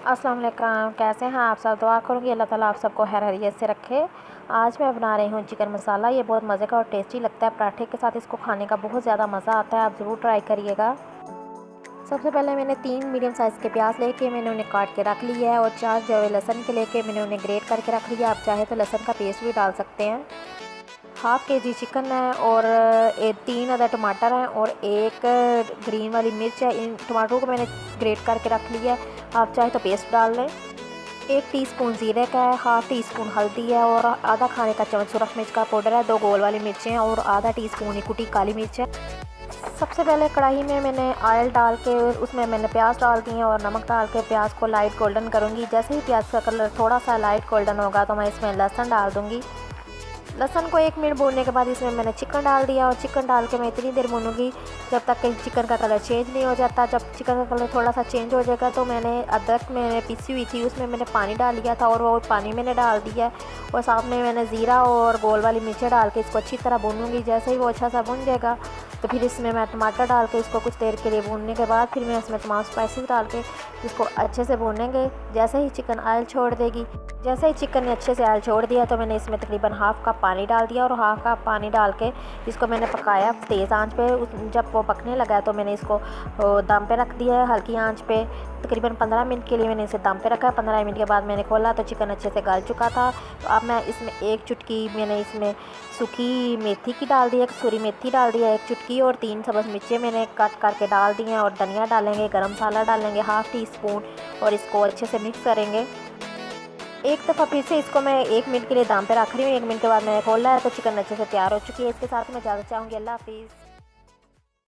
अस्सलाम वालेकुम, कैसे हैं आप सब। दुआ करूँगी अल्लाह ताला आप सबको खैरियत से रखे। आज मैं बना रही हूँ चिकन मसाला। ये बहुत मज़े का और टेस्टी लगता है। पराठे के साथ इसको खाने का बहुत ज़्यादा मज़ा आता है। आप ज़रूर ट्राई करिएगा। सबसे पहले मैंने 3 मीडियम साइज़ के प्याज लेके मैंने उन्हें काट के रख लिया है और 4 जो है लहसुन के लेके मैंने उन्हें ग्रेट करके रख लिया। आप चाहे तो लहसुन का पेस्ट भी डाल सकते हैं। हाफ़ केजी चिकन है और 3 अदर टमाटर हैं और 1 ग्रीन वाली मिर्च है। इन टमाटरों को मैंने ग्रेट करके रख लिया है। आप चाहे तो पेस्ट डाल लें। 1 टीस्पून ज़ीरे का है, हाफ़ टी स्पून हल्दी है और आधा खाने का चम्मच सुरख मिर्च का पाउडर है, 2 गोल वाली मिर्चें हैं और आधा टीस्पून ही कुटी काली मिर्च है। सबसे पहले कढ़ाई में मैंने ऑयल डाल के उसमें मैंने प्याज डाल दिए और नमक डाल के प्याज को लाइट गोल्डन करूँगी। जैसे ही प्याज का कलर थोड़ा सा लाइट गोल्डन होगा तो मैं इसमें लहसुन डाल दूँगी। लहसुन को 1 मिनट भूनने के बाद इसमें मैंने चिकन डाल दिया और चिकन डाल के मैं इतनी देर भूनूंगी जब तक कि चिकन का कलर चेंज नहीं हो जाता। जब चिकन का कलर थोड़ा सा चेंज हो जाएगा तो मैंने अदरक मैंने पीसी हुई थी उसमें मैंने पानी डाल लिया था और वो पानी मैंने डाल दिया और साथ में मैंने ज़ीरा और गोल वाली मिर्चें डाल के इसको अच्छी तरह भूनूंगी। जैसे ही वो अच्छा सा भुन जाएगा तो फिर इसमें मैं टमाटर डाल के इसको कुछ देर के लिए भूनने के बाद फिर मैं इसमें तमाम स्पाइसेस डाल के इसको अच्छे से भूनेंगे। जैसे ही चिकन ऑयल छोड़ देगी, जैसे ही चिकन ने अच्छे से ऑयल छोड़ दिया तो मैंने इसमें तकरीबन हाफ़ कप पानी डाल दिया और हाफ़ कप पानी डाल के इसको मैंने पकाया तेज़ आंच पे। जब वो पकने लगा तो मैंने इसको दम पे रख दिया है हल्की आंच पे। तकरीबन 15 मिनट के लिए मैंने इसे दम पे रखा है। 15 मिनट के बाद मैंने खोला तो चिकन अच्छे से गल चुका था। तो अब मैं इसमें 1 चुटकी मैंने इसमें सूखी मेथी की डाल दी है, कसूरी मेथी डाल दी है 1 चुटकी और 3 सब्ज़ मिर्चें मैंने कट करके डाल दी हैं और धनिया डालेंगे, गरम मसाला डालेंगे हाफ़ टी स्पून और इसको अच्छे से मिक्स करेंगे। एक दफ़ा फिर से इसको मैं 1 मिनट के लिए दम पे रख रही हूँ। 1 मिनट के बाद मैंने खोला है तो चिकन अच्छे से तैयार हो चुकी है। इसके साथ मैं इजाज़त चाहूँगी। अल्लाह हाफ़िज़।